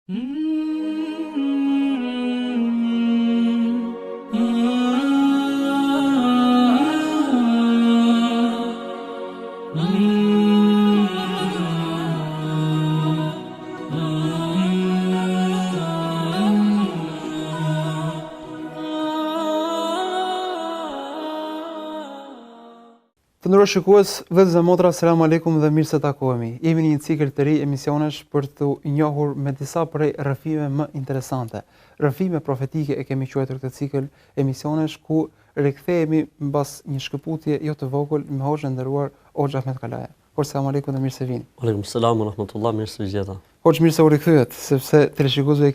Të nderuar shikues, vëllezër dhe motra, selam aleikum dhe mirë se takohemi. Jemi në një cikël të ri emisionesh për të njohur me disa prej rrëfime më interesante. Rrëfime profetike e kemi quajtur këtë cikël emisionesh ku rikthehemi mbas një shkëputje jo të vogël me hoxhën e nderuar Hoxha Ahmet Kalaja. Hoxha, selam aleikum dhe mirë se vini. Aleikum selam wa rahmatullah, mirë se gjeta. Hoxha, mirë se u rikthyet, sepse teleshikuesve i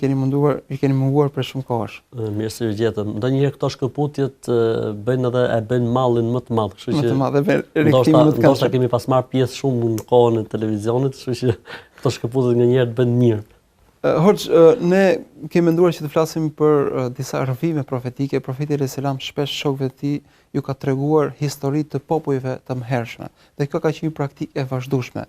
keni munguar për shumë kohësh. Mirë se gjeta. Ndonjëherë këto shkëputjet bëjnë edhe e bëjnë mallin më të madh, kështu që më të madh dhe rikthimi më të ndoshta kemi pas marr pjesë shumë në kohën e televizionit, kështu që këto shkëputjet nganjëherë bëjnë mirë. Hoxha, ne kemi menduar që të flasim për disa rrëfime profetike. Profeti alayhis salam shpesh shokëve të tij ju ka treguar histori të popujve të mëhershme. Dhe kjo ka qenë një praktikë e vazhdueshme.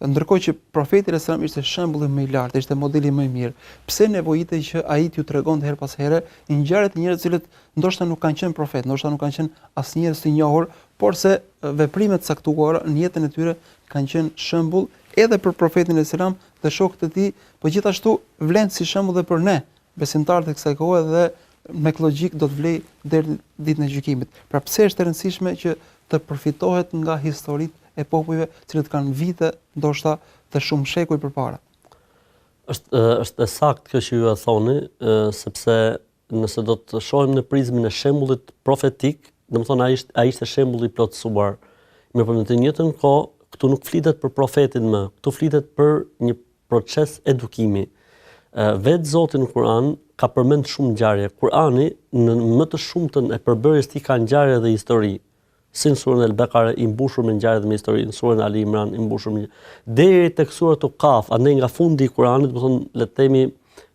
Ndërkohë që profeti alayhis salam ishte shembulli më i lartë, ishte modeli më i mirë. Pse nevojitej që ai t'ju tregonte her pas here ngjarje të njerëzve të cilët ndoshta nuk kanë qenë profet, ndoshta nuk kanë qenë as njerëz të njohur, por se veprimet e caktuara në jetën e tyre kanë qenë shembull edhe për profetin alayhis salam dhe shokët e tij, por gjithashtu vlen si shembull edhe për ne, besimtarët e kësaj kohe dhe me logjik do të vlej deri ditën e gjykimit. Pra pse është e rëndësishme që të përfitohet nga historitë e popujve, të cilët kanë vite ndoshta të shumë shekuj përpara. Është e saktë kjo që ju e thoni, sepse nëse do të shohim në prizmën e shembullit profetik, domethënë ai ishte shembulli i plotësuar. Mirë, në të njëjtën kohë, këtu nuk flitet për profetin më, këtu flitet për një proces edukimi. Vetë Zoti në Kur'an ka përmend shumë ngjarje. Kur'ani në më të shumtën e përbërjes tij ka ngjarje dhe histori. Si në surën Al-Baqara i mbushur me ngjarje dhe me histori, në surën Ali Imran i mbushur me deri tek sura Kaf, andaj nga fundi i Kur'anit, do të thonë le të themi,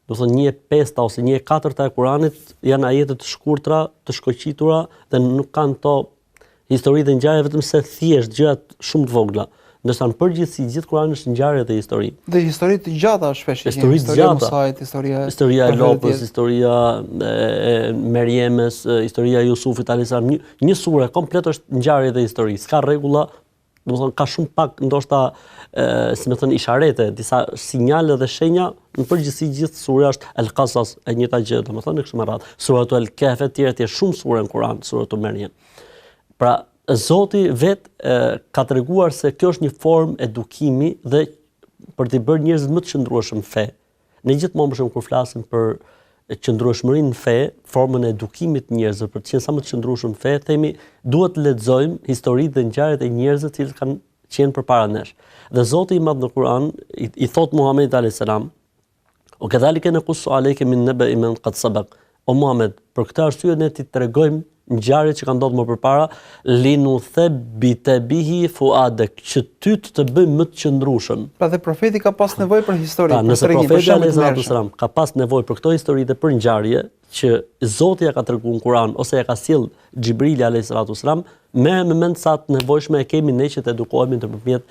do të thonë 1/5 ose 1/4 e Kur'anit janë ajete të shkurtra, të shkoqitura dhe nuk kanë to histori dhe ngjarje, vetëm se thjesht gjëra shumë të vogla. Ndërsa në përgjithësi gjithë Kurani është ngjarje dhe histori. Dhe histori të gjata shpesh. Historia e Musait, historia e Lopës, historia e Merjemes, historia e Jusufit alayhis salam. Një sure komplet është ngjarje dhe histori. S'ka rregulla, domethënë ka shumë pak ndoshta si më thënë isharete, disa sinjale dhe shenja. Në përgjithësi gjithë sura është Al-Qasas, e njëjta gjë, domethënë kështu me radhë. Suratu Al-Kahf etj, shumë sure në Kur'an, suratu Merjem. Pra Zoti vetë ka treguar se kjo është një formë edukimi dhe për t'i bërë njerëzit më të qëndrueshëm në fe. Ne gjithmonë për shembull kur flasim për qëndrueshmërinë në fe, formën e edukimit të njerëzve për të qenë sa më të qëndrueshëm në fe, themi duhet të lexojmë historitë dhe ngjarjet e njerëzve të cilët kanë qenë përpara nesh. Dhe Zoti i Madh në Kur'an i thot Muhamedit alayhis salam: "O kadhalika naqussu alayka min naba'i man qad sabaq." O Muhammed, për këtë arsye ne ti tregojmë ngjarjet që kanë ndodhur më përpara, linuthabbita bihi fuadak, që ty të bëjmë më të qëndrueshëm. Pra dhe profeti ka pas nevojë për histori, për tregim. Profeti alayhis salam ka pas nevojë për këto histori dhe për ngjarje që Zoti ja ka treguar në Kur'an ose ja ka sjell Xhibrili alayhis salam, me mend sa të nevojshme e kemi ne që të edukohemi nëpërmjet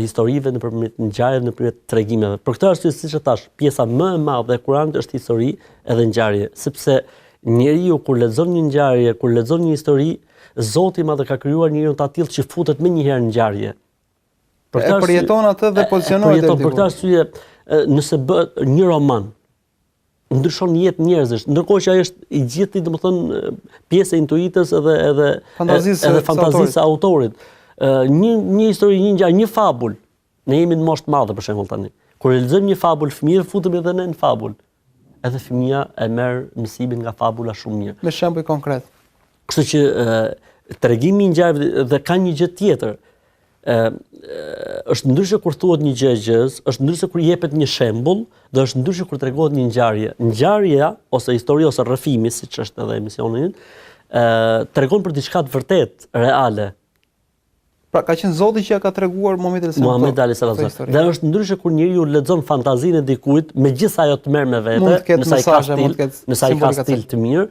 historive, nëpërmjet ngjarjeve, nëpërmjet tregimeve. Për këtë arsye, siç e thash, pjesa më e madhe e Kur'anit është histori edhe ngjarje, sepse njeriu kur lexon një ngjarje, kur lexon një histori, Zoti i Madh ka krijuar njeriu të tillë që futet më njëherë në ngjarje. Përjeton atë dhe pozicionohet aty. Për këtë arsye, nëse bëhet një roman, ndryshon jetë njerëzish, ndërkohë që ai është i gjithë, domethënë, pjesë e intuitës edhe fantazisë së autorit. Një histori, një ngjarje, një fabul. Ne jemi në moshë të madhe për shembull tani. Kur lexojmë një fabul fëmijëve, futemi edhe ne në fabul. Edhe fëmia e merr mësimin nga fabula shumë mirë. Me shembull konkret. Kështu që tregimi i ngjarjeve dhe ka një gjë tjetër. Është ndryshe kur thuhet një gjë gjës, është ndryshe kur jepet një shembull, dhe është ndryshe kur tregohet një ngjarje. Ngjarja ose historia ose rrëfimi, siç është edhe emisioni, tregon për diçka të vërtetë, reale. Pra ka qenë Zoti që ja ka treguar Muhamedi alayhis salam. Dhe është ndryshe kur njeriu lexon fantazinë e dikujt, megjithëse ajo të merr me vete, nëse ai ka stil të mirë,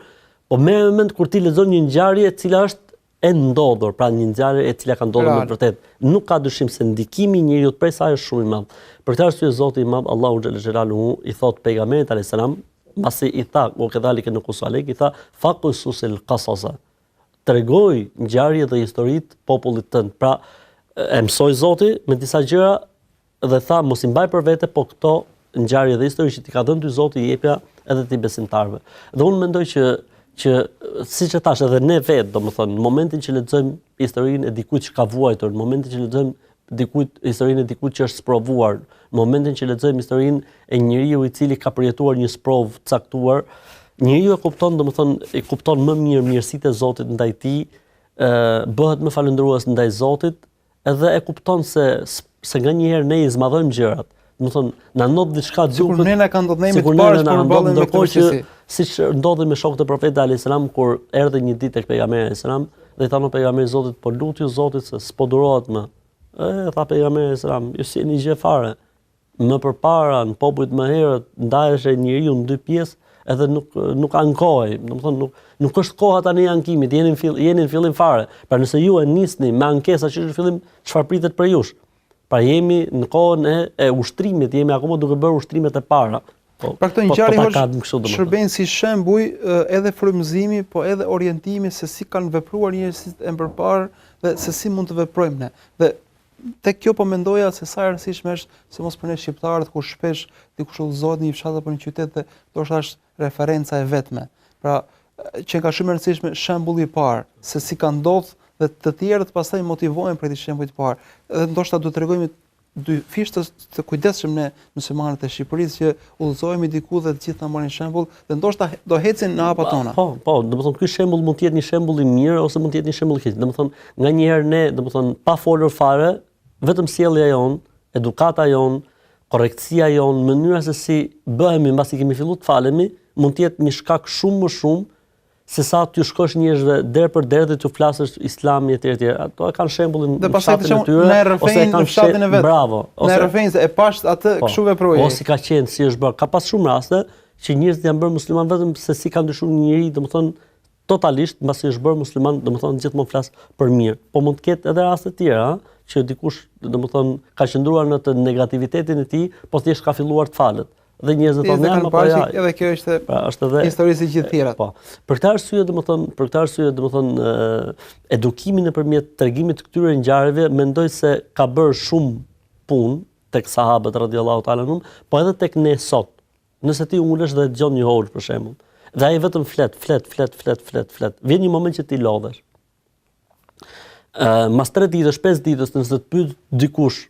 po merr mend kur ti lexon një ngjarje e cila është e ndodhur, pra një ngjarje e cila ka ndodhur në vërtet, nuk ka dyshim se ndikimi i njeriu prej saj është shumë i madh. Për këtë arsye Zoti i Madh Allahu xhalla xhelaluhu i thot pejgamberit alayhis salam, pasi i tha, o kedhalika nuqsu alek, i tha faqusul qasasa. Tregoj ngjarje dhe historitë popullit tënd. Pra e mësoi Zoti me disa gjëra dhe tha mos i mbaj për vete, po këto ngjarje dhe histori që ti ka dhënë ty Zoti i jepja edhe ti besimtarëve. Dhe unë mendoj që siç e thash edhe ne vetë, domethënë, në momentin që lexojmë historinë e dikujt që ka vuajtur, në momentin që lexojmë historinë e dikujt që është sprovuar, në momentin që lexojmë historinë e njeriu i cili ka përjetuar një sprovë caktuar, njeriu e kupton, domethënë, e kupton më mirë mirësitë e Zotit ndaj tij, bëhet më falëndërues ndaj Zotit, edhe e kupton se nganjëherë ne i zmadhojmë gjërat. Domethënë, na ndodh diçka sikur ne na ka ndodhur ne të parë për përballjen me këtë siç ndodhi me shokët e Profetit alayhis salam kur erdhi një ditë tek pejgamberi alayhis salam dhe i thanë pejgamberit Zotit, po lutju Zotit se s'po durohet më. Tha pejgamberi alayhis salam, ju si një gjë fare. Më përpara në popujt më herët ndaheshe njeriu në dy pjesë edhe nuk ankohej, domethënë nuk është koha tani e ankimit, jeni në fillim fare. Pra nëse ju e nisni me ankesa që është në fillim, çfarë pritet për jush? Pra jemi në kohën e ushtrimit, jemi akoma duke bërë ushtrimet e para. Pra këto ngjarje shërben si shembuj edhe frymëzimi, po edhe orientimi se si kanë vepruar njerëzit e përpara dhe se si mund të veprojmë ne. Dhe tek kjo po mendoja se sa e rëndësishme është, sidomos për ne shqiptarët, kur shpesh dikush udhëzohet në një fshat apo në qytet dhe ndoshta është referenca e vetme. Pra që ka shumë rëndësishme shembulli i parë, se si ka ndodhur dhe të tjerët pastaj motivohen për këtë shembull të parë. Edhe ndoshta do t'rregojmë dy fishtë të kujdesshëm ne muslimanët e Shqipërisë që udhëzohemi diku dhe të gjithë ta marrin shembull dhe ndoshta do ecin në hapat tona. Po, domethënë ky shembull mund të jetë një shembull i mirë ose mund të jetë një shembull i keq. Domethënë, nganjëherë ne, domethënë, pa folur fare, vetëm sjellja jon, edukata jon, korrektësia jon, mënyra se si bëhemi mbasi kemi filluar të falemi, mund të jetë një shkak shumë më shumë se sa t'ju shkosh njerëzve der për der dhe t'ju flasësh Islami etj. Ato kanë shembullin në fshatin e tyre ose e kanë fshatin e vet. Bravo. Në rrëfejnë se e pash atë kështu veproi. Ose ka qenë si është bërë. Ka pas shumë raste që njerëzit janë bërë musliman vetëm se si kanë ndryshuar një njerëz, domethënë totalisht mbasi është bërë musliman, domethënë gjithmonë flas për mirë. Po mund të ketë edhe raste të tjera, që dikush domethënë ka qëndruar në të negativitetin e tij, po thjesht ka filluar të falet. Dhe njerëzit thonë edhe kjo është edhe historisë e gjithë tjerat. Po. Për këtë arsye domethënë edukimi nëpërmjet tregimit të këtyre ngjarjeve mendoj se ka bërë shumë punë tek sahabët radhiyallahu ta'ala anhum, po edhe tek ne sot. Nëse ti ulesh dhe dëgjon një hoxh për shembull, dhe ai vetëm flet. Vjen një moment që ti lodhesh. Mas 3 ditësh, 5 ditësh nëse të pyet dikush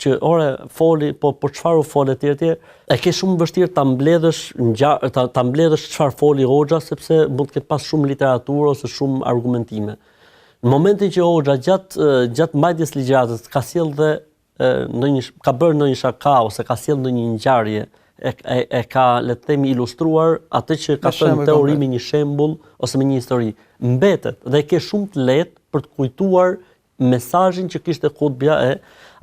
që ore foli, po çfarë u fol etj, e ke shumë vështirë ta mbledhësh çfarë foli hoxha, sepse mund të ketë pas shumë literaturë ose shumë argumentime. Në momentin që hoxha gjatë mbajtjes ligjëratës ka sjell dhe ka bërë ndonjë shaka ose ka sjell ndonjë ngjarje, e ka le të themi ilustruar atë që ka thënë teori me një shembull ose me një histori, mbetet dhe ke shumë të lehtë për të kujtuar mesazhin që kishte hutbja e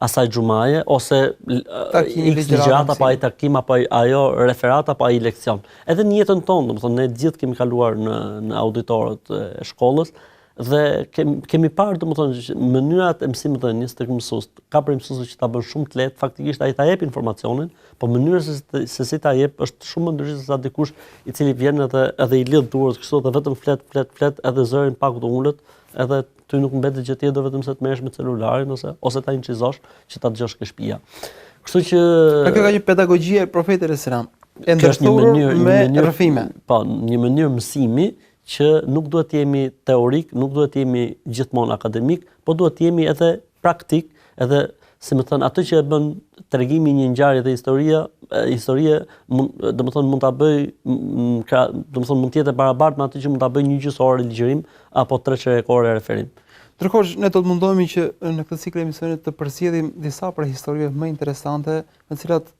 asaj xumaje ose x ligjërat apo ai takim apo ajo referat apo ai leksion. Edhe në jetën tonë, domethënë ne gjithë kemi kaluar në auditorët e shkollës dhe kemi parë domethënë mënyrat e mësimdhënies tek mësues. Ka për mësues që ta bën shumë të lehtë, faktikisht ai ta jep informacionin, po mënyra se si ta jep është shumë më ndryshe se sa dikush i cili vjen edhe i lidh durët kështu dhe vetëm flet edhe zërin pak të ulët, edhe ty nuk mbetet gjë tjetër vetëm se të merresh me celularin ose ta incizosh që ta dëgjosh ke shtëpia. Kështu që kjo ka një pedagogjie e Profetit sallallahu alajhi wasallam, e ndërthurur me rrëfime. Po, një mënyrë mësimi që nuk duhet të jemi teorik, nuk duhet të jemi gjithmonë akademik, po duhet të jemi edhe praktik, edhe si më thënë atë që e bën tregimi një ngjarje dhe historia domethënë mund ta bëj domethënë mund të jetë barabartë me atë që mund ta bëj një gjysore ligjërim apo 3 çerëkore referim. Ndërkohë ne do të mundohemi që në këtë cikël emisionit të përzgjedhim disa prej historive më interesante, me të cilat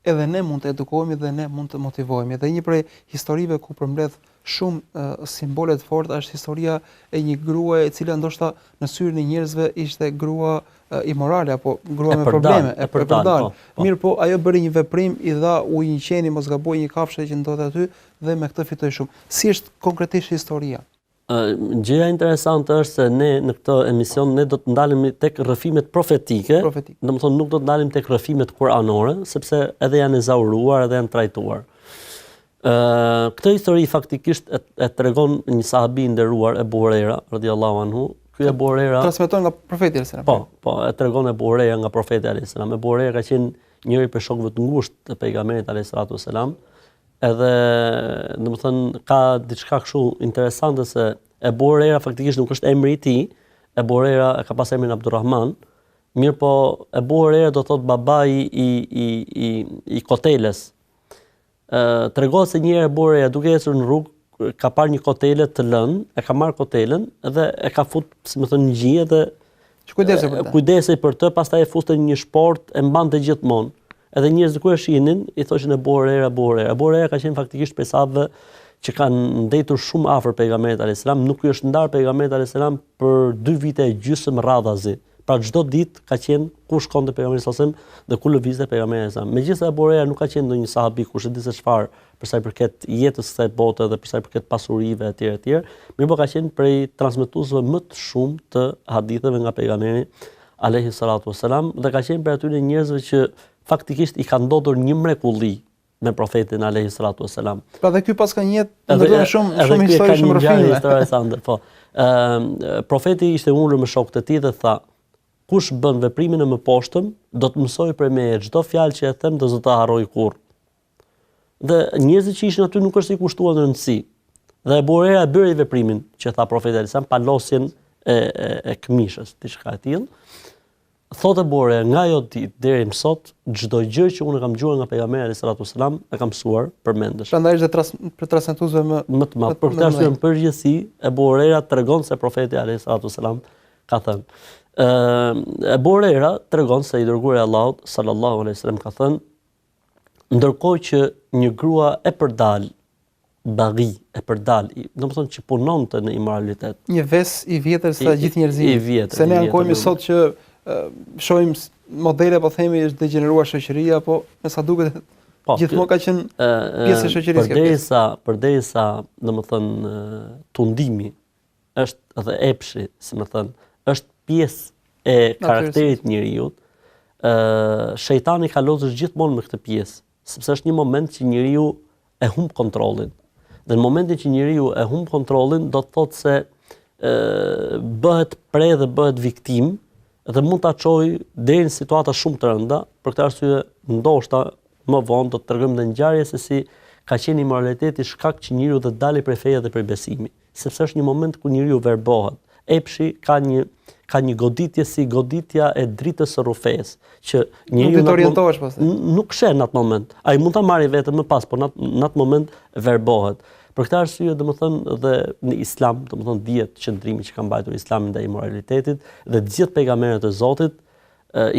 edhe ne mund të edukohemi dhe ne mund të motivohemi. Dhe një prej historive ku përmbledh shumë simbole të forta është historia e një gruaje e cila ndoshta në syrin e njerëzve ishte grua imorale apo grua me probleme, e përdal. Mirë po, ajo bëri një veprim, i dha ujë një qeni, mos gaboi një kafshë që ndodhte aty dhe me këtë fitoi shumë. Si është konkretisht historia? Gjëja interesante është se ne në këtë emision ne do të ndalemi tek rrëfimet profetike. Domethënë nuk do të ndalim tek rrëfimet kuranore, sepse edhe janë ezauruar, edhe janë trajtuar. Këtë histori faktikisht e tregon një sahabi i nderuar Ebu Huraira radhiyallahu anhu. Ky Ebu Huraira transmeton nga profeti alayhis salam. Po, e tregon Ebu Huraira nga profeti alayhis salam. Ebu Huraira ka qenë njëri prej shokëve të ngushtë të pejgamberit alayhis salam. Edhe domethënë ka diçka kështu interesante se Ebu Huraira faktikisht nuk është emri i tij. Ebu Huraira ka pas emrin Abdurrahman. Mirëpo Ebu Huraira do thotë babai i koteles. Tregohet se një herë Ebu Huraira duke ecur në rrugë ka parë një kotele të lënë, e ka marrë kotelen dhe e ka fut, si më thënë, në gjie dhe kujdesej për të, pastaj e fuste në një shport, e mbante gjithmonë. Edhe njerëzit kur e shihnin, i thoshin Ebu Huraira, Ebu Huraira. Ebu Huraira ka qenë faktikisht prej sahabëve që kanë ndetur shumë afër pejgamberit alayhis salam, nuk i është ndarë pejgamberit alayhis salam për 2 vite e gjysmë radhazi. Pra çdo ditë ka qenë ku shkonte pejgamberi sallallahu alajhi wasallam dhe ku lëvizte pejgamberi sallallahu alajhi wasallam. Megjithëse Ebu Huraira nuk ka qenë ndonjë sahabi kush e di se çfarë për sa i përket jetës së kësaj bote dhe për sa i përket pasurive etj. Mirëpo ka qenë prej transmetuesve më të shumë të haditheve nga pejgamberi alayhi salatu wasalam dhe ka qenë prej atyre njerëzve që faktikisht i ka ndodhur një mrekulli me profetin alayhi salatu wasalam. Pra dhe ky pas ka një jetë ndërkohë shumë histori shumë rrëfime. Po. Profeti ishte ulur me shokët e tij dhe tha: kush bën veprimin e mëposhtëm, do të mësoj prej meje çdo fjalë që e them do ta harroj kurrë. Dhe njerëzit që ishin aty nuk është i kushtuar në rëndësi. Dhe Ebu Huraira bëri veprimin që tha profeti alayhis salam, palosjen e këmishës, diçka e tillë. Thotë Ebu Huraira, nga ajo ditë deri më sot, çdo gjë që unë kam dëgjuar nga pejgamberi alayhis salatu wasalam e kam mësuar përmendesh. Prandaj është për transmetuesve më të madh. Për këtë arsye në përgjithësi Ebu Huraira tregon se profeti alayhis salatu wasalam ka thënë. Ebu Huraira tregon se i dërguari i Allahut sallallahu alaihi wasallam ka thënë, ndërkohë që një grua e përdal baghi, e përdal, domethënë që punonte në imoralitet. Një ves i vjetër sa gjithë njerëzit. Se ne ankohemi sot që shohim modele, po themi, është degeneruar shoqëria, po me sa duket gjithmonë ka qenë pjesë e shoqërisë. Përderisa, domethënë, tundimi është dhe epshi, si më thënë, është pjesë e karakterit njeriu. Shejtani ka lozur gjithmonë me këtë pjesë, sepse është një moment që njeriu e humb kontrollin. Dhe në momentin që njeriu e humb kontrollin, do të thotë se bëhet pre dhe bëhet viktim dhe mund ta çojë deri në situata shumë të rënda. Për këtë arsye, ndoshta më vonë do të tregojmë në ngjarje se si ka qenë imoraliteti shkak që njeriu të dalë prej feje dhe prej besimit, sepse është një moment ku njeriu verbohet. Epshi ka një goditje si goditja e dritës së rrufes, që njeriu nuk orientohesh pastaj. Nuk shen në atë moment. Ai mund ta marrë vetëm më pas, por në atë moment verbohet. Për këtë arsye, domethënë, dhe në Islam, domethënë, dihet qëndrimi që ka mbajtur Islami ndaj imoralitetit dhe të gjithë pejgamberët e Zotit,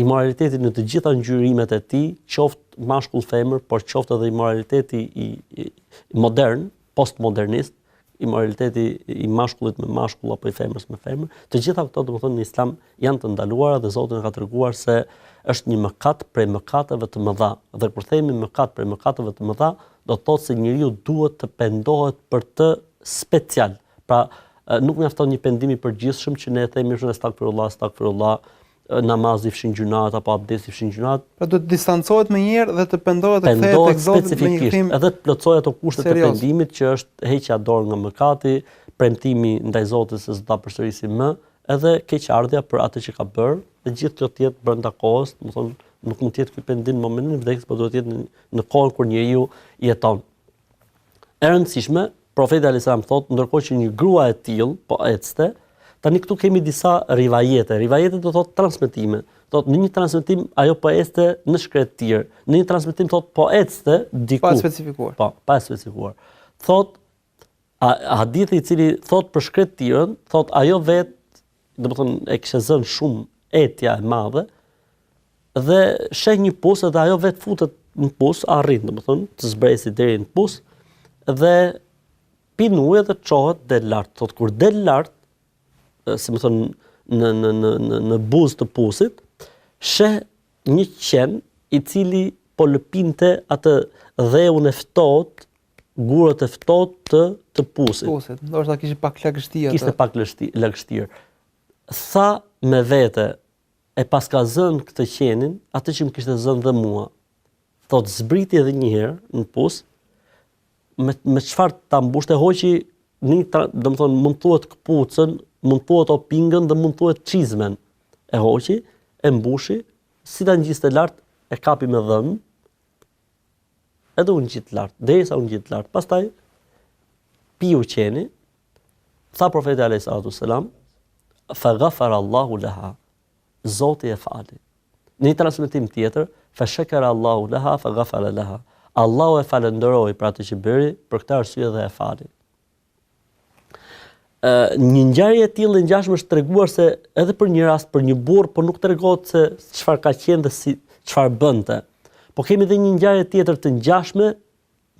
imoraliteti në të gjitha ngjyrimet e tij, qoftë mashkull femër, por qoftë edhe imoraliteti i modern, postmodernist, imoraliteti i mashkullit me mashkull apo i femrës me femër, të gjitha këto domethënë në Islam janë të ndaluara dhe Zoti na ka treguar se është një mëkat prej mëkateve të mëdha. Dhe kur themi mëkat prej mëkateve të mëdha, do të thotë se njeriu duhet të pendohet për të special. Pra, nuk mjafton një pendim i përgjithshëm që ne themi shumë astagfirullah, namazi fshin gjunat apo abdesti fshin gjunat. Pra duhet të distancohet më njëherë dhe të pendohet të kthehet tek Zoti me një kthim edhe të plotësojë ato kushte të pendimit që është heqja dorë nga mëkati, premtimi ndaj Zotit se s'do ta përsërisë më, edhe keqardhja për atë që ka bërë, dhe gjithë kjo të jetë brenda kohës, do të thonë nuk mund të jetë ky pendim në momentin e vdekjes, por duhet të jetë në kohën kur njeriu jeton. E rëndësishme, profeti alayhis salam thotë, ndërkohë që një grua e tillë po ecte, tani këtu kemi disa rivajete. Rivajete do thotë transmetime. Thotë në një transmetim ajo po ecte në shkretir, në një transmetim thotë po ecte diku. Pa specifikuar. Po, pa specifikuar. Thotë hadithi i cili thotë për shkretirën, thotë ajo vetë, domethënë e kishte zënë shumë etja e madhe dhe sheh një pus dhe ajo vetë futet në pus, arrin domethënë të zbresi deri në pus dhe pin ujë dhe çohet del lart. Thotë kur del lart, si më thonë në buzë të pusit, sheh një qen i cili po lëpinte atë dheun e ftohtë gurët e ftohtë të pusit. Pusit, ndoshta kishte pak lagështia. Kishte pak lagështirë. Tha me vete, e pas ka zënë këtë qenin, atë që më kishte zënë dhe mua. Thot zbriti edhe një herë në pus, me çfarë ta mbushte hoqi, domethënë mund thuhet kpucën, mund thuhet opingën dhe mund thuhet çizmen. E hoqi, e mbushi, si ta ngjiste lart, e kapi me dhëm, edhe unë ngjit lart, derisa unë ngjit lart. Pastaj piu qeni, tha profeti alayhis salatu wassalam, fa ghafara Allahu laha. Zoti e fali. Në një transmetim tjetër, fa shakara Allahu laha fa ghafara laha. Allahu e falenderoi për atë që bëri, për këtë arsye dhe e fali. Një ngjarje e tillë e ngjashme është treguar se edhe për një rast për një burr, por nuk tregohet se çfarë ka qenë dhe si çfarë bënte. Po kemi edhe një ngjarje tjetër të ngjashme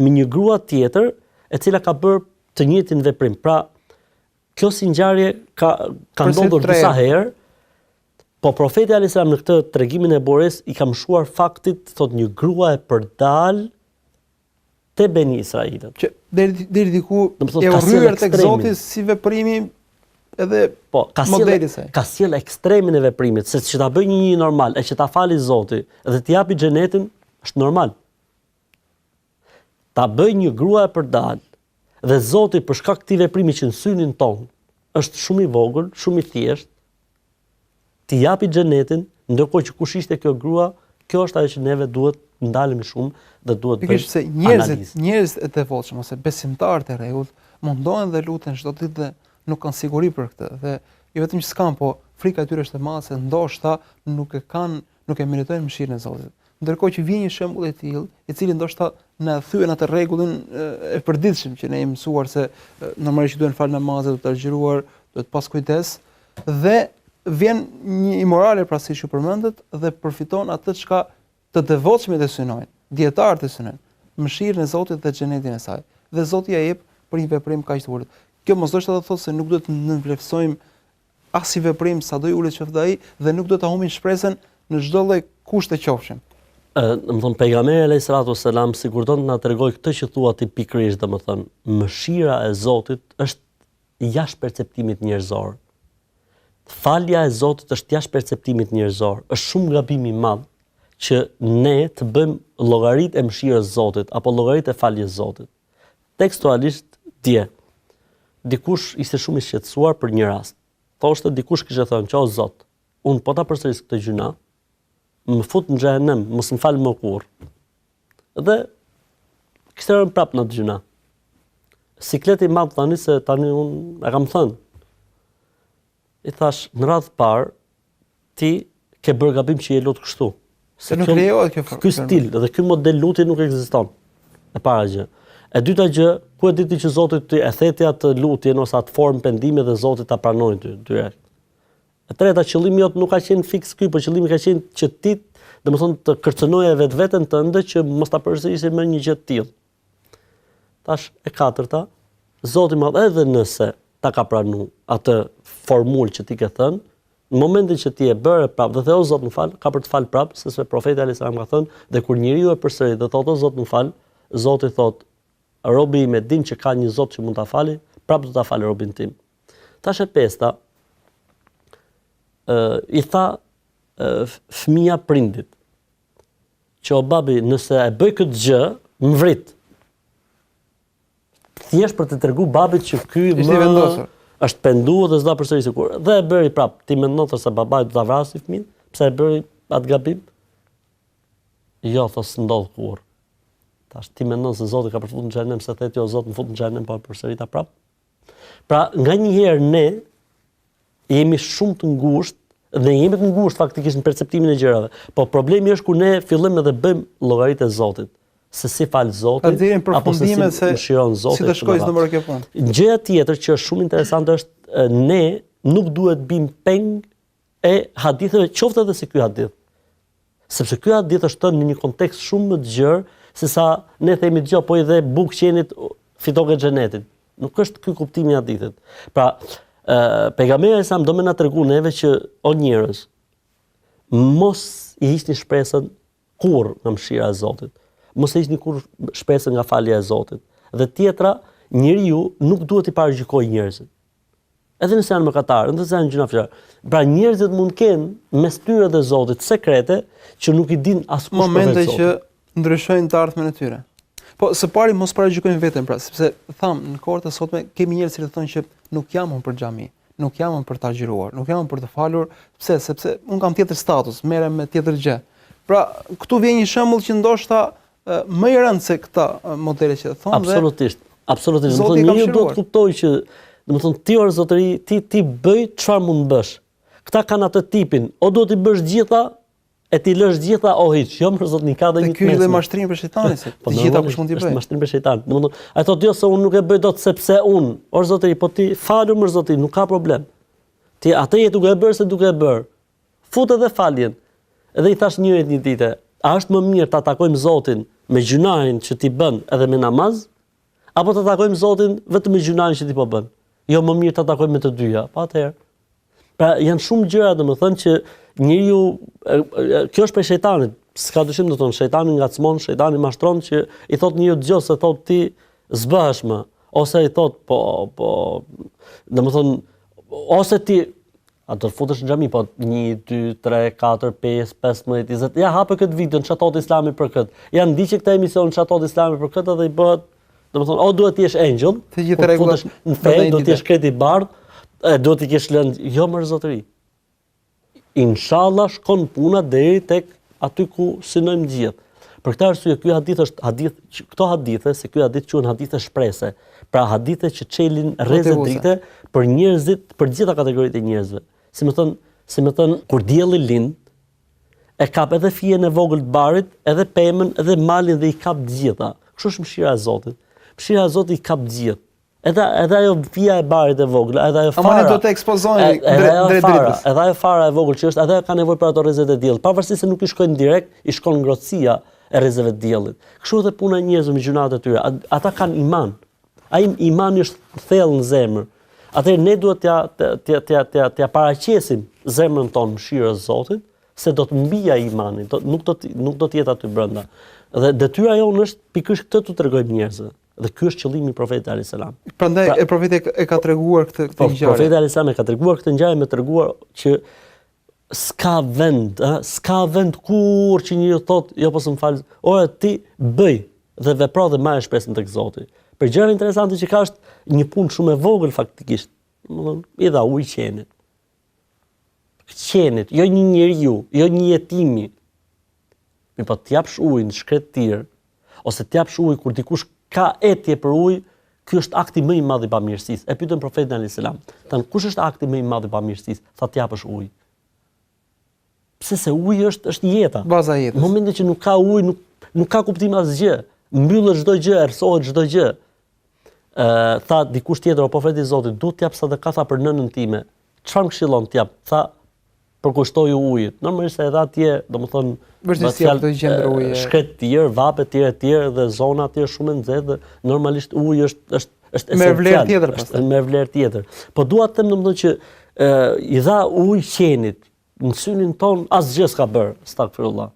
me një grua tjetër e cila ka bërë të njëjtin veprim. Pra, kjo si ngjarje ka ndodhur disa herë. Po profeti alayhis salam në këtë tregimin e Bores i ka mshuar faktit, thot një grua e përdal te Beni Israilët. Që deri diku e urryer tek Zoti si veprimi edhe modeli i saj. Ka sjell ekstremin e veprimit, se që ta bëj një normal, e që ta fali Zoti dhe t'i japi xhenetin, është normal. Ta bëj një grua e përdal dhe Zoti për shkak të këtij veprimi që në synin ton është shumë i vogël, shumë i thjeshtë, t'i japi xhenetin, ndërkohë që kush ishte kjo grua, kjo është ajo që neve duhet ndalemi shumë dhe duhet bëjmë analizë. Njerëzit e devotshëm ose besimtarët e rregullt mundohen dhe luten çdo ditë dhe nuk kanë siguri për këtë. Dhe jo vetëm që s'kan, po frika e tyre është e madhe se ndoshta nuk e meritojnë mëshirën e Zotit. Ndërkohë që vjen një shembull i tillë, i cili ndoshta na thyen atë rregullin e përditshëm që ne jemi mësuar se normalisht duhen fal namazet, duhet të agjëruar, duhet pas kujdes dhe vjen një imorale pra siç u përmendet dhe përfiton atë çka të devotshmit e synojnë, dietarët e synojnë, mëshirën e Zotit dhe xhenetin e saj. Dhe Zoti ja jep për një veprim kaq të urtë. Kjo mos do të thotë se nuk duhet të nënvlerësojmë as i veprim sado i ulët qoftë ai dhe nuk do ta humbim shpresën në çdo lloj kushte qofshim. Domethënë pejgamberi alayhis salatu wassalam sigurisht na tregoi këtë që thua ti pikërisht, domethënë mëshira e Zotit është jashtë perceptimit njerëzor. Falja e Zotit është jashtë perceptimit njerëzor. Është shumë gabim i madh që ne të bëjmë llogaritë e mëshirës Zotit apo llogaritë e faljes Zotit. Tekstualisht dikush ishte shumë i shqetësuar për një rast. Thoshte dikush kishte thënë, "Qo Zot, un po ta përsëris këtë gjuna, më fut në xhenem, mos më fal më kurrë." Dhe kishte rënë prapë në atë gjuna. Sikleti i madh tani se tani un e kam thënë. I thash, në radhë parë, ti ke bërë gabim që je lut kështu. Se nuk lejohet kjo formë. Ky stil dhe ky model lutje nuk ekziston. E para gjë. E dyta gjë, ku e diti që Zoti ty e theti atë lutje ose atë formë pendimi dhe Zoti ta pranoi ty direkt. E treta, qëllimi jot nuk ka qenë fiks ky, por qëllimi ka qenë që ti, domethënë të kërcënoje vetveten tënde që mos ta përsërisë më një gjë të tillë. Tash e katërta, Zoti më edhe nëse ta ka pranuar atë formulë që ti ke thënë, në momentin që ti e bëre prapë dhe o Zot më fal, ka për të fal prapë, sepse profeti alayhis salam ka thënë, dhe kur njeriu e përsërit dhe thotë o Zot më fal, Zoti thotë, robi im e din që ka një Zot që mund ta fali, prapë do ta falë robin tim. Tash e pesta, i tha fëmia prindit, që o babi, nëse e bëj këtë gjë, më vrit. Thjesht për të treguar babit që ky është penduar dhe s'do përsërisë kur. Dhe e bëri prap. Ti mendon se babai do ta vrasë fëmin? Pse e bëri atë gabim? Jo, thos s'ndodh kurrë. Tash ti mendon se Zoti ka përfutur në xhenem, se thotë jo Zot më fut në xhenem pa përsërita prap. Pra, nganjëherë ne jemi shumë të ngushtë dhe jemi të ngushtë faktikisht në perceptimin e gjërave. Po problemi është kur ne fillojmë edhe bëjmë llogaritë e Zotit. Se si fal Zoti apo se si mëshiron Zoti. Si të shkojë në kjo punë. Gjëja tjetër që është shumë interesante është ne nuk duhet bim peng e haditheve, qoftë edhe se ky hadith. Sepse ky hadith është thënë në një kontekst shumë më të gjerë se sa ne themi dëgjoj po edhe buk qenit fitoke xhenetit. Nuk është ky kuptimi i hadithit. Pra, pejgamberi sa do më na tregu neve që o njerëz mos i hiqni shpresën kurrë nga mëshira e Zotit. Mos e hiqni kurrë shpresën nga falja e Zotit. Dhe tjetra, njeriu nuk duhet i paragjykojë njerëzit. Edhe nëse janë mëkatarë, nëse janë gjunafçar. Pra njerëzit mund kenë mes tyre dhe Zotit sekrete që nuk i din askush për vetë momente Zotin. që ndryshojnë të ardhmen e tyre. Po së pari mos paragjykojmë veten pra, sepse në kohët e sotme kemi njerëz që thonë që nuk jam unë për xhami, nuk jam unë për ta agjëruar, nuk jam unë për të falur, pse? Sepse unë kam tjetër status, merrem me tjetër gjë. Pra, këtu vjen një shembull që ndoshta më i rëndë se këta modele që thonë. Absolutisht. Absolutisht. Do të thonë njeriu duhet të kuptojë që, domethënë ti or zotëri, ti bëj çfarë mund të bësh. Këta kanë atë tipin, o duhet i bësh gjitha, e ti lësh gjitha o hiç. Jo më zotni ka dhe një mesme. Ky është mashtrim për shejtanin, se të gjitha kush mund t'i bëj. Është mashtrim për shejtanin. Domethënë, ai thotë jo se unë nuk e bëj dot sepse unë. O zotëri, po ti falu më zotëri, nuk ka problem. Ti atë je duke e bërë se duke e bërë. Fut edhe faljen. Edhe i thash njërit një ditë, a është më mirë ta takojmë Zotin me gjunahin që ti bën edhe me namaz, apo ta takojmë Zotin vetëm me gjunahin që ti po bën? Jo, më mirë ta takojmë me të dyja. Pa atëherë. Pra janë shumë gjëra domethënë që njeriu kjo është për shejtanin. S'ka dyshim, do të thonë shejtani ngacmon, shejtani mashtron që i thot njeriu dëgjoj se thot ti zbëhesh më, ose i thot po domethënë ose ti a do të futesh në xhami, po 1, 2, 3, 4, 5, 15, 20. Ja hapë këtë video, çfarë thot Islami për këtë. Janë ndiqë këtë emision çfarë thot Islami për këtë dhe i bëhet, domethënë, o duhet të jesh angel, të gjithë rregullat në fe, do të jesh kreti i bardh, duhet të kesh lëndë, jo më zotëri. Inshallah shkon puna deri tek aty ku synojmë gjithë. Për këtë arsye ky hadith është hadith, këto hadithe, se ky hadith quhen hadithe shprese. Pra hadithe që çelin rrezë drite për njerëzit, për gjitha kategoritë e njerëzve. Si më thën, kur dielli lind, e kap edhe fijen e vogël të barit, edhe pemën, edhe malin dhe i kap të gjitha. Kështu është mëshira e Zotit. Mëshira e Zotit i kap të gjithë. Edhe ajo fija e barit e vogël, edhe ajo fara. Ama do të ekspozojnë drejt dritës. Edhe ajo fara e vogël që është, edhe ka nevojë për ato rrezet e diellit. Pavarësisht se nuk i shkojnë direkt, i shkon ngrohtësia e rrezeve të diellit. Kështu edhe puna e njerëzve me gjunat e tyre. Ata kanë iman. Ai imani është thellë në zemër. Atëherë ne duhet t'ja paraqesim zemrën tonë mëshirës Zotit, se do të mbija imani, nuk do të jetë aty brenda. Dhe detyra jonë është pikërisht këtë t'u tregojmë njerëzve. Dhe ky është qëllimi i Profetit alayhis salam. Prandaj profeti e ka treguar këtë ngjarje. Profeti alayhis salam e ka treguar këtë ngjarje, me treguar që s'ka vend kur që njëri thotë, jo po s'm fal, ora ti bëj dhe vepro dhe marrë shpresën tek Zoti. Për gjëra interesante që ka është një punë shumë e vogël faktikisht. Domethënë, i dha ujë qenit. Qenit, jo një njeriu, jo një jetimi. Mi po t'japsh ujë në shkret të tjerë, ose t'japsh ujë kur dikush ka etje për ujë, ky është akti më i madh i bamirësisë. E pyetën profetin alayhis salam, "Tan kush është akti më i madh i bamirësisë?" Tha t'japësh ujë. Pse se uji është jeta. Baza e jetës. Në momentin që nuk ka ujë, nuk ka kuptim asgjë. Mbyllet çdo gjë, errësohet çdo gjë. Tha dikush tjetër, o profeti i Zotit, duhet t'jap sadaka tha për nënën time. Çfarë më këshillon t'jap? Tha përkushtoju ujit. Normalisht edhe atje, domethënë, vështirësia të gjendër ujë. Shkret të tjerë, vape të tjerë dhe zona të tjerë shumë nxehtë dhe normalisht uji është esencial. Me vlerë tjetër pastaj. Me vlerë tjetër. Po dua të them domethënë që i dha ujë qenit. Në synin ton asgjë s'ka bër, stakfirullah.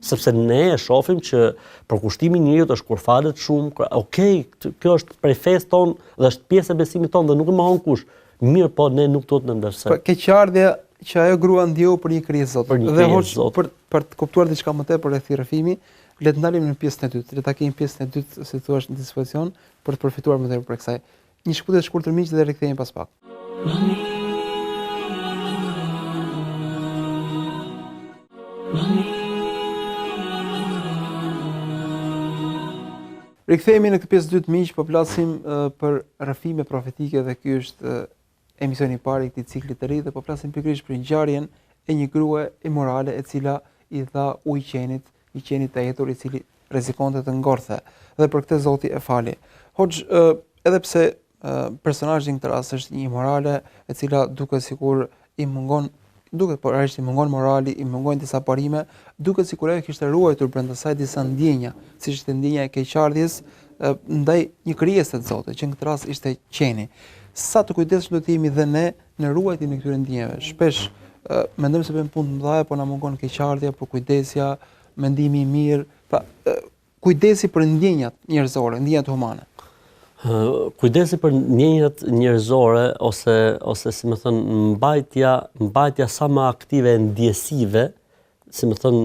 Sepse ne e shohim që përkushtimi i njeriut është kur falet shumë, okay, kjo është prej fesë ton dhe është pjesë e besimit ton dhe nuk e mohon kush. Mirë, po ne nuk duhet të ndërsojmë. Po keqardhja që ajo grua ndjeu për një krijesë Zotit. Dhe për të kuptuar diçka më tepër rreth rrëfimi, le të ndalim në pjesën e dytë. Le ta kemi pjesën e dytë, si thua, në dispozicion për të përfituar më tepër për kësaj. Një shkputje të shkurtër miq dhe rikthehemi pas pak. Rikthehemi në këtë pjesë dytë miq, po flasim për rrëfime profetike dhe ky është emisioni i parë i këtij cikli të ri dhe po flasim pikërisht për ngjarjen e një grue imorale e cila i dha ujë qenit, një qenit të hetur i cili rrezikonte të ngorthe dhe për këtë Zoti e fali. Hoxh, edhe pse personazhi në këtë rast është një imorale e cila duket sikur i mungon por realisht i mungon morali, i mungojnë disa parime, duket sikur ajo kishte ruajtur brenda saj disa ndjenja, siç ishte ndjenja e keqardhjes ndaj një krijese të Zotit, që në këtë rast ishte qeni. Sa të kujdesshëm do të jemi dhe ne në ruajtjen e këtyre ndjenjave. Shpesh mendojmë se bëjmë punë të mëdha, por na mungon keqardhja, por kujdesja, mendimi i mirë, pra kujdesi për ndjenjat njerëzore, ndjenjat humane. Kujdesi për ndjenjat njerëzore ose si më thën mbajtja sa më aktive e ndjesive, si më thën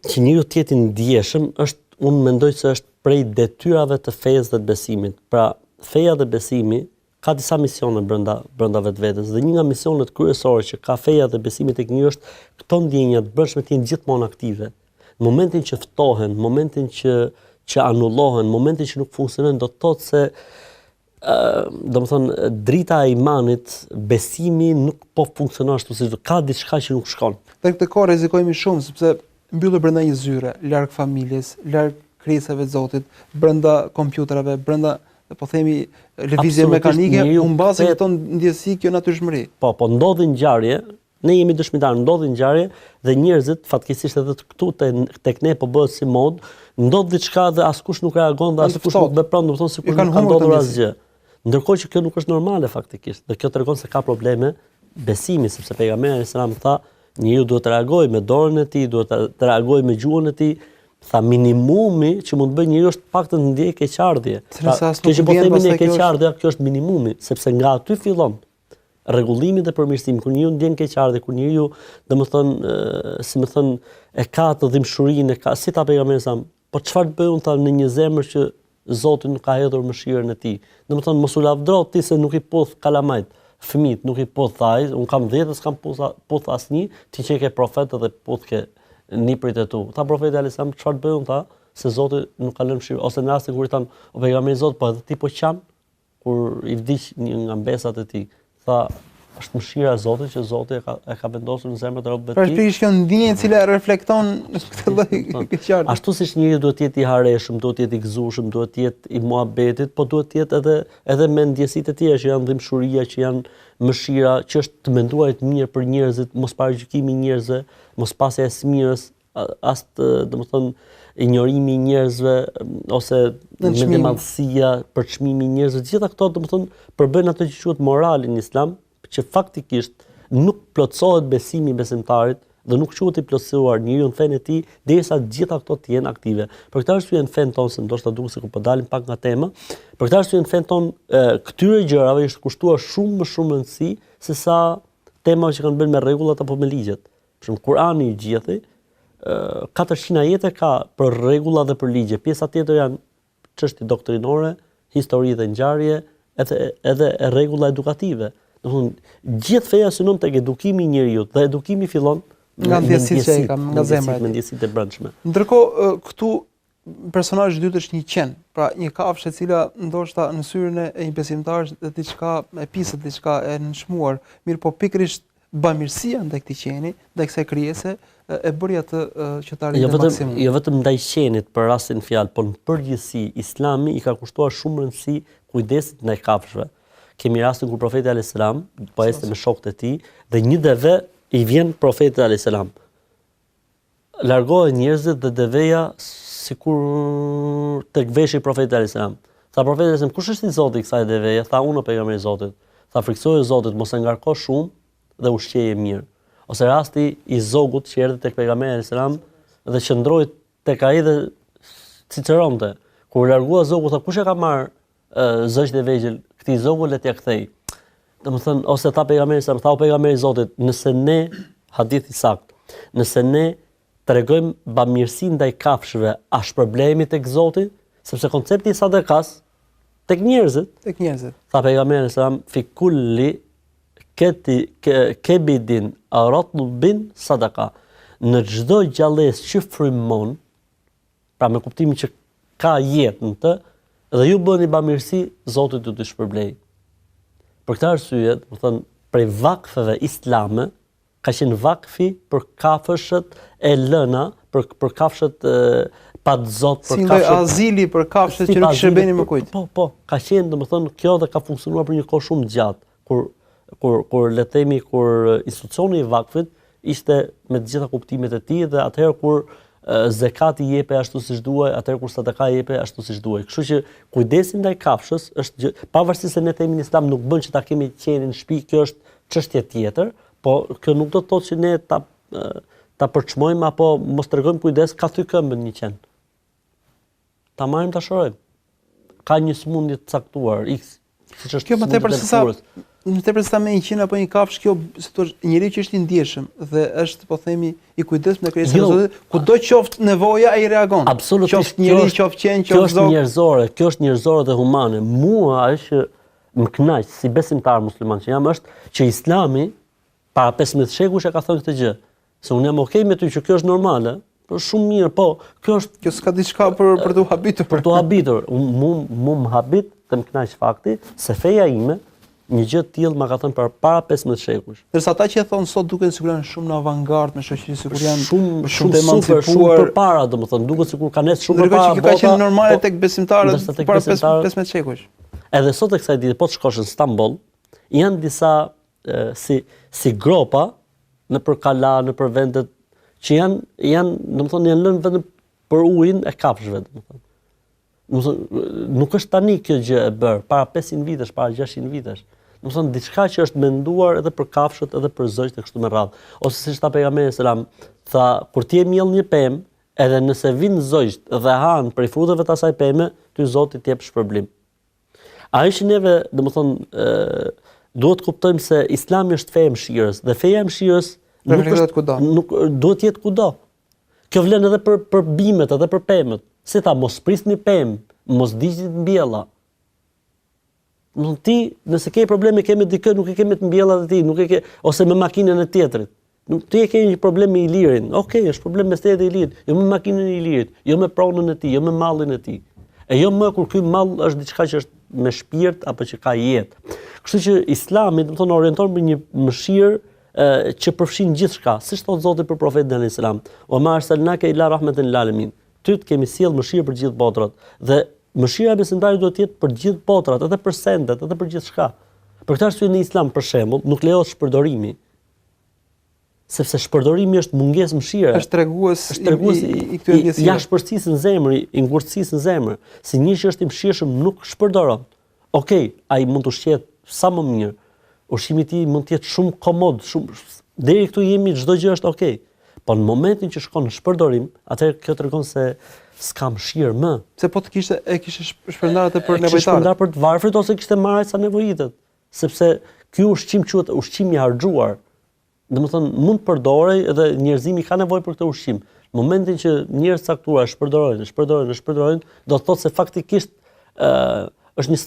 që njeriu të jetë i ndjeshëm unë mendoj se është prej detyrave të fesë dhe të besimit. Pra, feja dhe besimi ka disa misione brenda vetvetes dhe një nga misionet kryesore që ka feja dhe besimi tek njeriu është këto ndjenja të brendshme të jenë gjithmonë aktive. Në momentin që ftohen, në momentin që anullohen, në momentin që nuk funksionojnë, do të thotë se domethënë drita e imanit, besimi nuk po funksionon ashtu siç ka diçka që nuk shkon. Dhe këtë kohë rrezikojmë shumë sepse mbyllur brenda një zyre, larg familjes, larg krijesave të Zotit, brenda kompjuterave, brenda po themi lëvizje mekanike, humbasin këto ndjesi, kjo natyrshmëri. Po ndodhin ngjarje, ne jemi dëshmitar, ndodhin ngjarje dhe njerëzit fatkeqësisht edhe këtu tek ne po bëhet si mod, ndodh diçka dhe askush nuk reagon dhe askush nuk vepron, do të thonë sikur nuk ka ndodhur asgjë. Ndërkohë që kjo nuk është normale faktikisht, dhe kjo tregon se ka probleme besimi, sepse pejgamberi sallallahu alajhi wasallam tha, njeriu duhet të reagojë me dorën e tij, duhet të reagojë me gjuhën e tij. Tha minimumi që mund të bëjë njeriu është pak të ndjejë keqardhje. Kjo që po themi ne keqardhja, kjo është minimumi, sepse nga aty fillon rregullimi dhe përmirësimi. Kur njeriu ndjen keqardhje, kur njeriu, domethënë, si më thën, e ka të dhimbshurinë, e ka si ta pejgamberi sa, po çfarë të bëj unë tha në një zemër që Zoti nuk ka hedhur mëshirën e tij. Domethënë mos u lavdro ti se nuk i puth kalamajt, fëmijët nuk i puth thaj, un kam 10 s'kam puth asnjë, ti që ke profet edhe puth ke niprit e tu. Tha profeti alayhis salam, çfarë të bëj unë tha, se Zoti nuk ka lënë mëshirë, ose në rastin kur i than o pejgamberi Zot, po edhe ti po qan kur i vdiq një nga mbesat e tij. Tha është mëshira e Zotit që Zoti e ka vendosur në zemrat e robëve të tij. Pra është kjo ndjenjë e cila reflekton këtë lloj keqardhje. Ashtu siç njeriu duhet të jetë i hareshëm, duhet të jetë i gëzueshëm, duhet të jetë i muhabetit, po duhet të jetë edhe me ndjesitë e tjera që janë dhimbshuria, që janë mëshira, që është të menduarit mirë për njerëzit, mos paragjykimi njerëzve, mos pasja e smirës, as domethënë injorimi i njerëzve ose mendjemadhësia, përçmimi i njerëzve, gjitha këto domethënë përbën ato që quhet morali në Islam, që faktikisht nuk plotësohet besimi i besimtarit dhe nuk quhet i plotësuar njeriu në fenë e tij derisa gjitha këto të jenë aktive. Për këtë arsye në fenë tonë, se ndoshta duket se po dalim pak nga tema, për këtë arsye në fenë tonë këtyre gjërave është kushtuar shumë më shumë rëndësi se sa tema që kanë bërë me rregullat apo me ligjet. Për shembull Kurani i gjithë 400 ajete ka për rregulla dhe për ligje. Pjesa tjetër janë çështje doktrinore, histori dhe ngjarje, edhe rregulla edukative. Domthonë gjithë feja synon tek edukimi i njeriu dhe edukimi fillon nga ndjesitë që kam, nga zemra, me ndjesitë e brendshme. Ndërkohë këtu personazhi i dytë është një qen, pra një kafshë e cila ndoshta në syrin e një besimtar është diçka e pisët, diçka e nënshmuar, mirë po pikërisht bamirësia ndaj këtij qeni, ndaj kësaj krijese e bëri atë që ta arrite maksimum. Jo vetëm ndaj qenit për rastin fjalë, por në përgjithësi Islami i ka kushtuar shumë rëndësi kujdesit ndaj kafshëve. Kemi rastin kur profeti alayhis salam po ecte me shokët e tij dhe një deve i vjen profetit alayhis salam. Largohen njerëzit dhe deveja sikur tek veshi i profetit alayhis salam. Tha profeti alayhis salam, kush është i Zotit kësaj deveje? Tha unë pejgamberi i Zotit. Tha friksoje Zotit, mos e ngarko shumë dhe ushqeje mirë. Ose rasti i zogut që erdhi tek pejgamberi alayhis salam dhe qëndroi tek ai dhe ciceronte. Kur largua zogu, tha kush e ka marr zogj e vegjël, këtij zogu le t'ia kthej. Domethënë ose tha pejgamberi sa tha pejgamberi i Zotit, nëse ne hadith i sakt, nëse ne tregojmë bamirësi ndaj kafshëve, a është problemi tek Zoti? Sepse koncepti i sadakas tek njerëzit, tha pejgamberi sa fi kulli kebidin aratbin sadaka. Në çdo gjallësë që frymon, pra me kuptimin që ka jetë në të, dhe ju bëni bamirësi, Zoti do t'ju shpërblej. Për këtë arsye, do të thënë, prej vakfeve islame ka qenë vakfi për kafshët e lëna, për kafshët pa zot, për kafshët si azili për kafshët që nuk shërbenin më kujt. Po, ka qenë, domethënë, kjo dhe ka funksionuar për një kohë shumë gjatë, kur le të themi kur institucioni i vakfit ishte me të gjitha kuptimet e tij dhe atëherë kur zekati jepe ashtu siç duaj, atëherë kur sadaka jepe ashtu siç duaj. Kështu që kujdesi ndaj kafshës është pavarësisht se ne themi në Islam nuk bën që ta kemi qenin në shtëpi, kjo është çështje tjetër, po kjo nuk do të thotë që ne ta përçmojmë apo mos tregojmë kujdes ka ty këmbën një qen. Ta marrim ta shorojmë. ka një smundje të caktuar, X, siç është Kjo më tepër se sa lëkurës. më tepër se sa me 100 apo një kafshë, kjo si thua, njeriu që është i ndjeshëm dhe është po themi i kujdesshëm në krijesën e Zotit, kudo qoftë nevoja ai reagon. Absolutisht. Qoftë njeri, qoftë qen, Kjo qoftë është zog. njerëzore, kjo është njerëzore dhe humane. Mua ajo që më kënaq si besimtar musliman që jam është që Islami para 15 shekush e ka thënë këtë gjë. Se unë jam okay me ty që kjo është normale, po shumë mirë, po kjo është Kjo s'ka diçka për të habitur. për të habitur. Mu më habit të më kënaq fakti se feja ime një gjë të tillë ma ka thënë për para 15 shekush. Ndërsa ata që e thonë sot duken sikur janë shumë në avangard me shoqëri sikur janë Shumë të super, shumë emancipuar. përpara, domethënë, duket sikur kanë ecë shumë Ndërkohë përpara. që ka qenë normale po, tek besimtarët ndërsa tek para besimtarët- 15 shekush. Edhe sot e kësaj dite, po të shkosh në Stamboll, janë disa si gropa në për kala, në për vendet që janë domethënë janë lënë vetëm për ujin e kafshëve, domethënë. Nuk është tani kjo gjë e bërë, para 500 vitesh, para 600 vitesh. Domethënë diçka që është menduar edhe për kafshët, edhe për zogjt e kështu me radhë. Ose siç tha pejgamberi selam, tha kur ti e mjell një pemë, edhe nëse vinë zogjt dhe han prej frutave të asaj peme, ty Zoti t'i jep shpërblim. Ajo që neve, domethënë, duhet kuptojmë se Islami është feja e mëshirës dhe feja e mëshirës nuk duhet jetë kudo. Kjo vlen edhe për bimet, edhe për pemët. Si tha, mos prisni pemë, mos digjni të mbjella. Ti, nëse ke probleme ke me dikë, nuk e ke me të mbjellat e ti, nuk e ke ose me makinën e tjetrit. Ti e ke një problem me Ilirin. Okej, është problem me shtetin e Ilirit, jo me makinën e Ilirit, jo me pronën e tij, jo me mallin e tij. E jo më kur ky mall është diçka që është me shpirt apo që ka jetë. Kështu që Islami, do të thonë, orienton për një mëshirë që përfshin gjithçka, siç thot Zoti për profetin alayhis salam, "Wa ma arsalnaka illa rahmatan lil alamin." Ty të kemi sjell mëshirë për gjithë botrat dhe mëshira e besimtarit duhet të jetë për gjithë botrat, edhe për sendet, edhe për gjithçka. Për këtë arsye në Islam, për shembull, nuk lejohet shpërdorimi. Sepse shpërdorimi është mungesë mëshire. Është tregues i këtyre ndjesave. Jashtëpërësisë në zemër, i ngurtësisë në zemër. Si një që është i mëshirshëm nuk shpërdoron. Okej, ai mund të ushqet sa më mirë. Ushqimi i tij mund të jetë shumë komod, shumë deri këtu jemi çdo gjë është okej. Po në momentin që shkon në shpërdorim, atëherë kjo tregon se s'ka mëshirë më. Se po të kishte shpërndar atë për nevojtarët. Shpërndar për të varfrit ose kishte marrë sa nevojitet. Sepse ky ushqim quhet ushqim i harxhuar. Domethënë mund të përdorej edhe njerëzimi ka nevojë për këtë ushqim. Në momentin që njerëz caktuar shpërdorojnë, do të thotë se faktikisht është një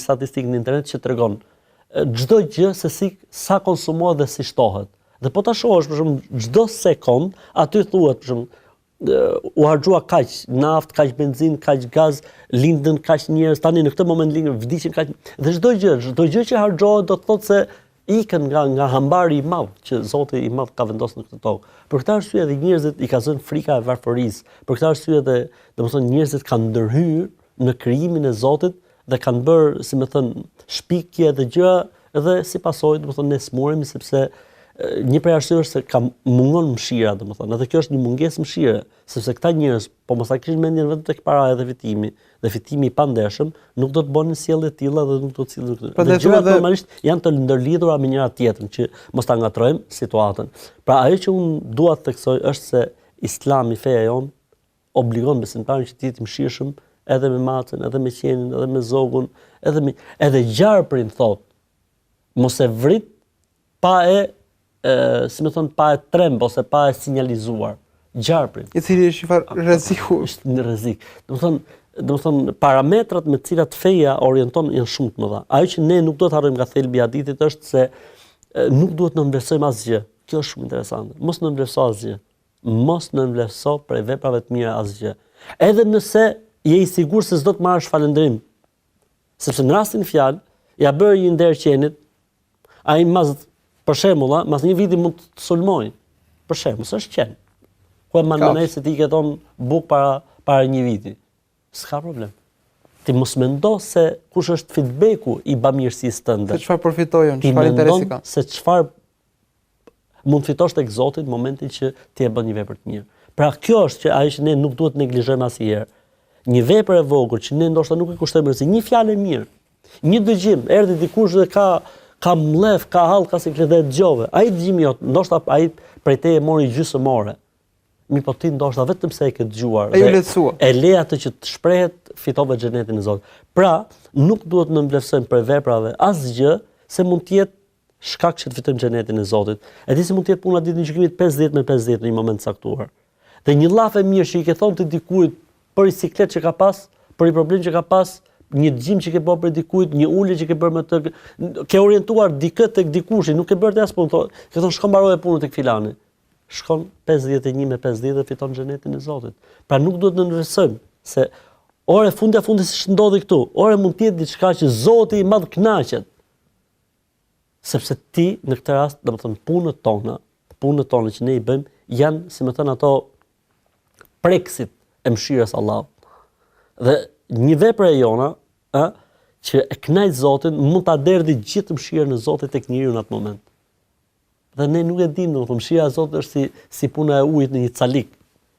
statistikë në internet që tregon çdo gjë se sa konsumohet dhe si shtohet. Dhe po ta shohësh për shembull çdo sekond aty thuhet për shembull u harxhua kaq naftë, kaq benzinë, kaq gaz, lindën kaq njerëz, tani në këtë moment lindën, vdiqin kaq. Dhe çdo gjë që harxhohet do të thotë se ikën nga hambari i madh që Zoti i madh ka vendosur në këtë tokë. Për këtë arsye edhe njerëzit i ka zënë frika e varfërisë. Për këtë arsye edhe domethënë njerëzit kanë ndërhyrë në krijimin e Zotit dhe kanë bërë, si më thën, shpikje dhe gjëra edhe si pasojë domethënë ne smuremi sepse një prej arsyeve është se ka mungon mëshira, domethënë, edhe kjo është një mungesë mëshire, sepse këta njerëz, po mos ta kishin mendjen vetëm tek paraja dhe fitimi i pandershëm, nuk do të bënin sjellje të tilla dhe nuk do të sillen këtu. Dhe gjërat normalisht janë të ndërlidhura me njëra tjetrën, që mos ta ngatrojmë situatën. Pra ajo që unë dua të theksoj është se Islami, feja jon, obligon besimtarin që të jetë mëshirshëm edhe me macën, edhe me qenin, edhe me zogun, edhe gjarprin thotë, mos e vrit pa si më thon, pa e tremb ose pa e sinjalizuar gjarprin. I cili është një farë rreziku. Është një rrezik. Domethënë parametrat me të cilat feja orienton janë shumë të mëdha. Ajo që ne nuk do të harrojmë nga thelbi i hadithit është se nuk duhet të mbledhsojmë asgjë. Kjo është shumë interesante. Mos në mbledhso asgjë. Mos në mbledhso prej veprave të mira asgjë. Edhe nëse je i sigurt se s'do të marrësh falëndrim. Sepse në rastin fjalë, ja bëri një nder qenit, ai për shembull, mas një viti mund të sulmoj. Për shembull, s'është qen. Ku e mandonaj se ti keton buk para një viti. S'ka problem. Ti mos mendo se kush është feedbacku i bamirësisë tënde. Se çfarë përfitojën, çfarë interesi ka. Se çfarë mund fitosh tek Zoti në momentin që ti e bën një vepër të mirë. Pra kjo është që ajo që ne nuk duhet neglizhojmë asnjëherë. Një vepër e vogël që ne ndoshta nuk e kushtojmë rëndësi, një fjalë e mirë, një dëgjim, erdhi dikush dhe ka mlef, ka hall, ka siklet dhe dëgjove. Ai dëgjimi jot, ndoshta ai prej te e mori gjysmore. Mi po ti ndoshta vetëm se e ke dëgjuar. E le atë që të shprehet fitove xhenetin e Zotit. Pra, nuk duhet të mbledhsojmë për veprave asgjë se mund të jetë shkak që të fitojmë xhenetin e Zotit. E di se mund të jetë puna ditën e gjykimit 50 me 50 në një moment caktuar. Dhe një llaf e mirë që i ke thonë të dikujt për një siklet që ka pas, për një problem që ka pas, një gjim që ke bërë për dikujt, një ulje që ke bërë me të, ke orientuar dikë tek dikushi, nuk ke bërë as punë, ke thonë shkon mbaroje punën tek filani. Shkon 51 me 50 dhe fiton xhenetin e Zotit. Pra nuk duhet të ndryshojmë se ore fundja si ndodhi këtu, ore mund të jetë diçka që Zoti i Madh kënaqet. Sepse ti në këtë rast, domethënë punët tona që ne i bëjmë janë, si më thënë ato, preksit e mëshirës Allahut. Dhe një vepër e jona, që e kënaq Zotin, mund ta derdhë gjithë mëshirën e Zotit tek njeriu në atë moment. Dhe ne nuk e dimë, domethënë mëshira e Zotit është si puna e ujit në një calik,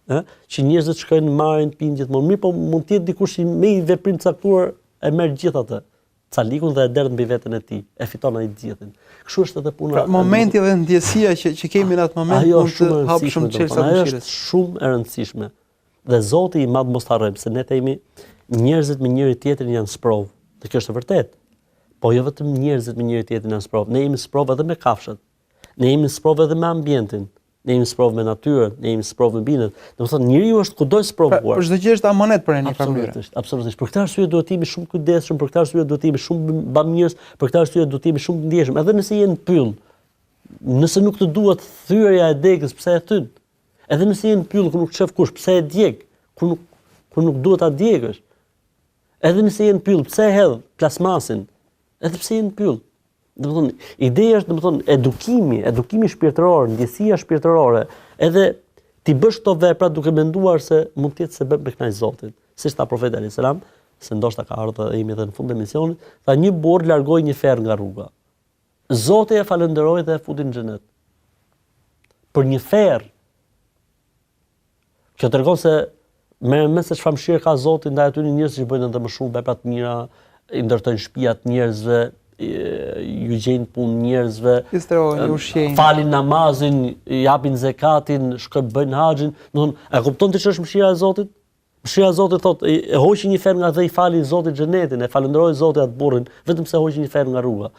që njerëzit shkojnë marrin, pinë gjithmonë. Mirë, po mund të jetë dikush që me një veprim të caktuar e merr gjithë atë calikun dhe e derdh mbi veten e tij, e fiton ai gjithin. Kështu është edhe puna. Pra, momenti dhe ndjesia që kemi në atë moment mund të hap shumë çelësa mëshirës. Është shumë e rëndësishme. Dhe Zoti i Madh mos harrojmë se ne themi njerëzit me njëri tjetrin janë sprov. Dhe kjo është e vërtetë. Po jo vetëm njerëzit me njëri tjetrin janë sprov, ne jemi sprov edhe me kafshët. Ne jemi sprov edhe me ambientin. Ne jemi sprov me natyrën, ne jemi sprov me bindet. Domethënë njeriu është kudo i sprovuar. Për çdo gjë është amanet për një familje. Absolutisht. Për këtë arsye duhet të jemi shumë kujdesshëm, për këtë arsye duhet të jemi shumë bamirës, për këtë arsye duhet të jemi shumë ndjeshëm, edhe nëse je në pyll. Nëse nuk të duhet thyerja e degës, pse e thyn? Edhe nëse je në pyll ku nuk shef kush, pse e djeg? Ku nuk duhet ta djegësh? Edhe nëse je në pyll, pse e hedh plasmasin? Edhe pse je në pyll. Domethënë, ideja është domethënë edukimi shpirtëror, ndjesia shpirtërore, edhe ti bësh këto vepra duke menduar se mund të jetë sebeb me kënaq Zotit. Siç tha profeti alayhis salam, se ndoshta ka ardhur edhe jemi edhe në fund të misionit, tha një burr largoi një ferr nga rruga. Zoti e falenderoi dhe e futi në xhenet. Për një ferr. Kjo tregon se me se çfarë mëshirë ka Zoti ndaj atyre njerëzve që bëjnë edhe më shumë vepra të mira, i ndërtojnë shtëpiat njerëzve, ju gjejnë punë njerëzve, falin namazin, japin zekatin, shkojnë bëjnë haxhin, domthonë, e kupton ti ç'është mëshira e Zotit? Mëshira e Zotit thotë, e hoqi një ferr nga dhe i fali Zotit xhenetin, e falenderoi Zotit atë burrin, vetëm se hoqi një ferr nga rruga.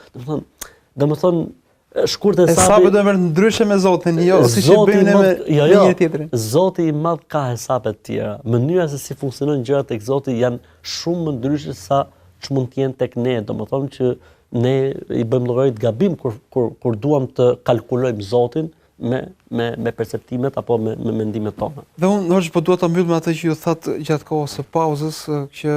Domethënë shkurt e hesabet do të jenë ndryshe me Zotin, jo siç e bëjmë ne me një tjetrin. Zoti i Madh ka hesabe të tjera. Mënyra se si funksionojnë gjërat tek Zoti janë shumë më ndryshe sa ç'mund të jenë tek ne, domethënë që ne i bëjmë llogarit gabim kur duam të kalkulojmë Zotin me perceptimet apo me mendimet tona. Dhe unë po dua ta mbyll me atë që ju thatë gjatë kohës së pauzës, që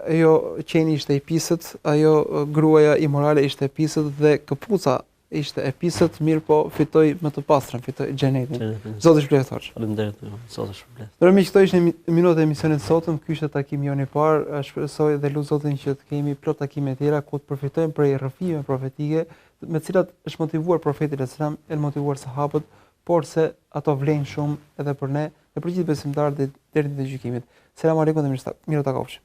ajo qeni ishte i pisët, ajo gruaja imorale ishte e pisët dhe këpuca ishte e pisët, mirë po fitoi më të pastrën, fitoi xhenetin. Zoti shpëletosh. Faleminderit, Zoti shpëlet. Ndërmjet miq, këto ishin minutat e emisionit sotëm, ky ishte takimi jon i parë. Shpresoj dhe lut Zotin që të kemi plot takime të tjera ku të përfitojmë prej rrëfime profetike, me të cilat është motivuar profeti sallallahu alajhi wasallam, e motivuar sahabët, por se ato vlen shumë edhe për ne dhe për gjithë besimtarët deri në gjykimin. Selam aleikum dhe mirë takofshim.